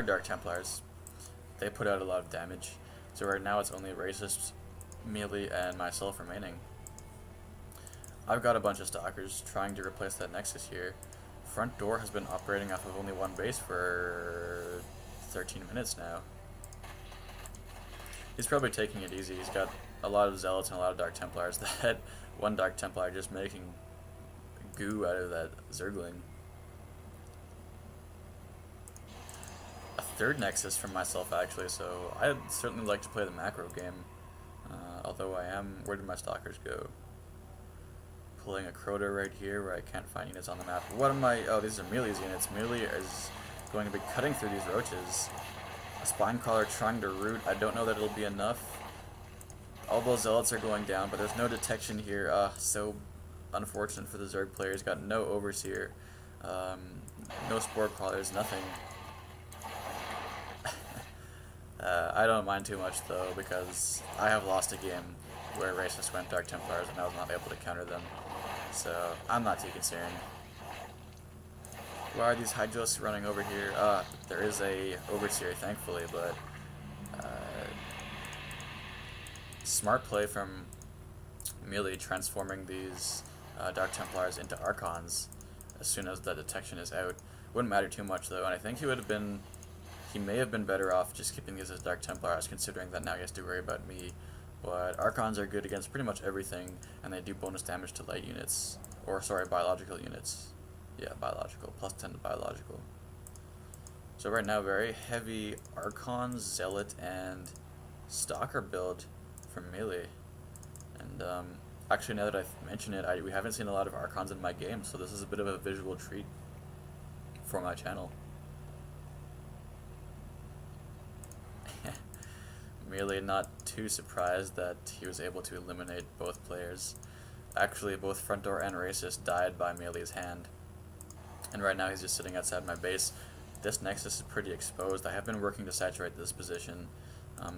Dark Templars. They put out a lot of damage. So right now it's only Racist, Melee, and myself remaining. I've got a bunch of Stalkers trying to replace that Nexus here. Front door has been operating off of only one base for 13 minutes now. He's probably taking it easy. He's got a lot of Zealots and a lot of Dark Templars. That one Dark Templar just making goo out of that Zergling. A third Nexus from myself actually, so I'd certainly like to play the macro game. Although I am, where did my Stalkers go? Pulling a Crota right here where I can't find units on the map. What am I, oh these are Melee's units. Melee is going to be cutting through these roaches. A Spine Crawler trying to root, I don't know that it'll be enough. All those Zealots are going down, but there's no detection here. So unfortunate for the Zerg players. Got no Overseer, no Spore Crawlers, nothing. I don't mind too much though, because I have lost a game where Racists went Dark Templars and I was not able to counter them, so I'm not too concerned. Why are these Hydros running over here? There is a Overseer thankfully, but smart play from Melee transforming these Dark Templars into Archons as soon as the detection is out. Wouldn't matter too much though, and I think he may have been better off just keeping these as Dark Templars, considering that now he has to worry about me. But Archons are good against pretty much everything, and they do bonus damage to light units. Or, sorry, biological units. Yeah, biological. Plus 10 to biological. So right now, very heavy Archon, Zealot, and Stalker build from Melee. And, actually, now that I've mentioned it, we haven't seen a lot of Archons in my game, so this is a bit of a visual treat for my channel. Melee not too surprised that he was able to eliminate both players. Actually, both Front Door and Racist died by Melee's hand. And right now he's just sitting outside my base. This Nexus is pretty exposed. I have been working to saturate this position.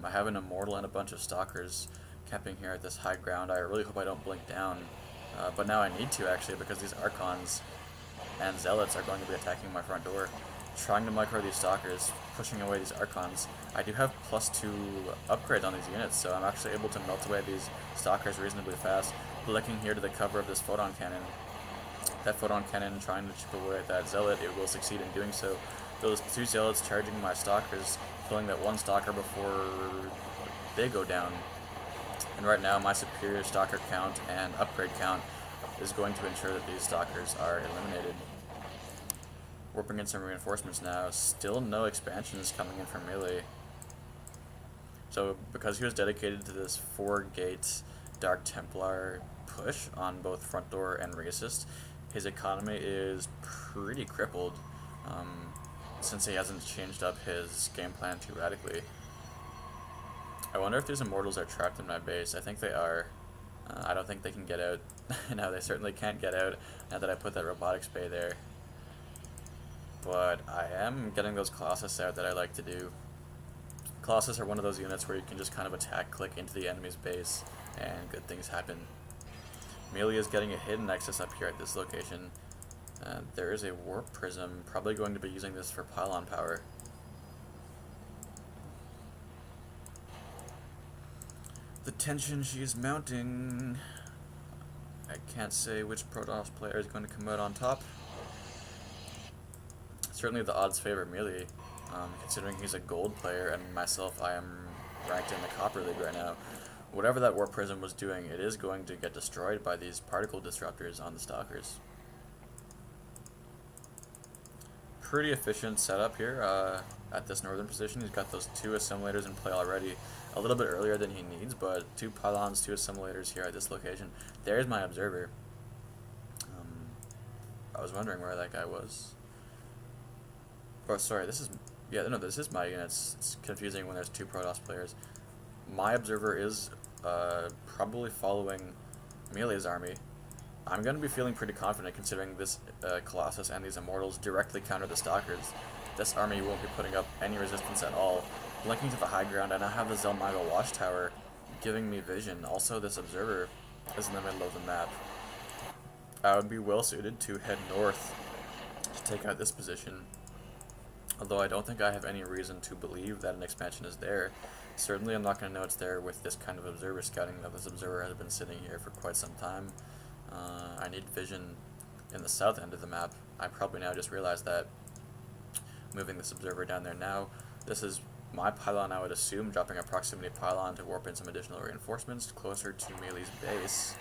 I have an Immortal and a bunch of Stalkers camping here at this high ground. I really hope I don't blink down. But now I need to actually, because these Archons and Zealots are going to be attacking my front door. Trying to micro these Stalkers, pushing away these Archons. I do have +2 upgrades on these units, so I'm actually able to melt away these Stalkers reasonably fast. Blicking here to the cover of this Photon Cannon. That Photon Cannon trying to chip away at that Zealot, it will succeed in doing so. Those 2 Zealots charging my Stalkers, killing that 1 Stalker before they go down. And right now my superior Stalker count and upgrade count is going to ensure that these Stalkers are eliminated. Warping in some reinforcements now. Still no expansions coming in from Melee. So because he was dedicated to this 4-gate Dark Templar push on both Front Door and Racist, his economy is pretty crippled, since he hasn't changed up his game plan too radically. I wonder if these Immortals are trapped in my base. I think they are. I don't think they can get out. No, they certainly can't get out now that I put that Robotics Bay there. But I am getting those Colossus out that I like to do. Colossus are one of those units where you can just kind of attack, click into the enemy's base, and good things happen. Melee is getting a hidden Nexus up here at this location. There is a Warp Prism, probably going to be using this for pylon power. The tension she is mounting. I can't say which Protoss player is going to come out on top. Certainly the odds favor Melee, considering he's a gold player and myself, I am ranked in the Copper League right now. Whatever that Warp Prism was doing, it is going to get destroyed by these particle disruptors on the Stalkers. Pretty efficient setup here at this northern position. He's got those 2 assimilators in play already, a little bit earlier than he needs, but 2 pylons, 2 assimilators here at this location. There's my observer. I was wondering where that guy was. Oh, sorry, this is my units. It's confusing when there's 2 Protoss players. My observer is probably following Melee's army. I'm going to be feeling pretty confident considering this Colossus and these Immortals directly counter the Stalkers. This army won't be putting up any resistance at all. Blinking to the high ground, and I have the Zelmaga Watchtower giving me vision. Also, this observer is in the middle of the map. I would be well suited to head north to take out this position. Although I don't think I have any reason to believe that an expansion is there. Certainly I'm not going to know it's there with this kind of observer scouting. That this observer has been sitting here for quite some time. I need vision in the south end of the map. I probably now just realized that. Moving this observer down there now. This is my pylon, I would assume, dropping a proximity pylon to warp in some additional reinforcements closer to Mealy's base.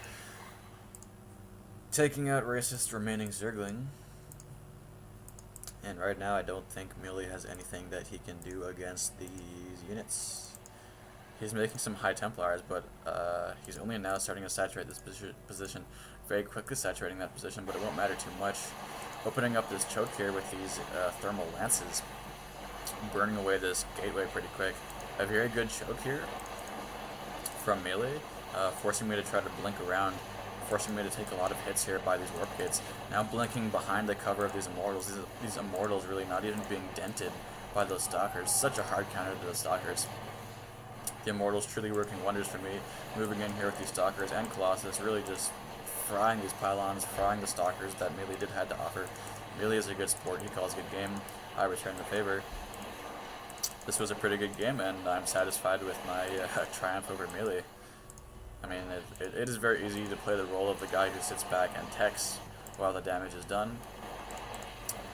Taking out racist remaining Zergling. And right now I don't think Mealy has anything that he can do against these units. He's making some high Templars, but he's only now starting to saturate this position. Very quickly saturating that position, but it won't matter too much. Opening up this choke here with these thermal lances. Burning away this gateway pretty quick. A very good choke here from Melee, forcing me to try to blink around, forcing me to take a lot of hits here by these warp gates. Now blinking behind the cover of these immortals. These immortals really not even being dented by those stalkers. Such a hard counter to those stalkers. The immortals truly working wonders for me. Moving in here with these stalkers and Colossus, really just frying these pylons, frying the stalkers that Melee did had to offer. Melee is a good sport. He calls good game. I return the favor. This was a pretty good game, and I'm satisfied with my triumph over Melee. I mean, it is very easy to play the role of the guy who sits back and techs while the damage is done,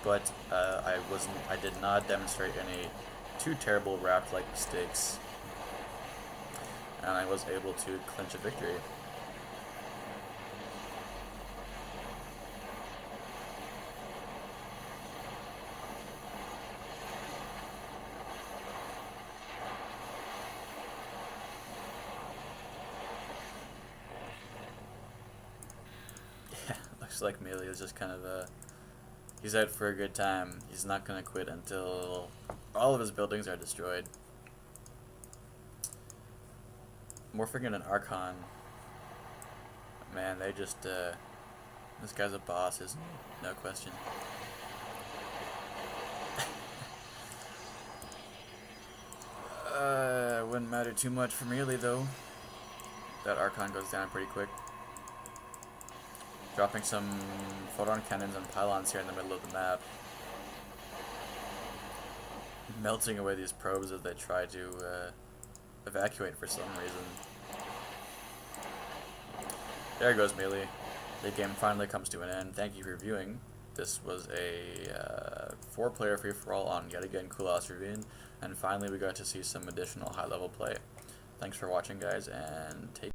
but I did not demonstrate any too terrible Raft-like mistakes, and I was able to clinch a victory. Looks like Melee is just kind of he's out for a good time. He's not going to quit until all of his buildings are destroyed. Morphing in an Archon. Man, they just, this guy's a boss, isn't he? No question. Wouldn't matter too much for Melee though. That Archon goes down pretty quick. Dropping some photon cannons and pylons here in the middle of the map. Melting away these probes as they try to evacuate for some reason. There goes Melee. The game finally comes to an end. Thank you for viewing. This was a 4-player free-for-all on yet again Kulas Ravine, and finally we got to see some additional high-level play. Thanks for watching, guys, and take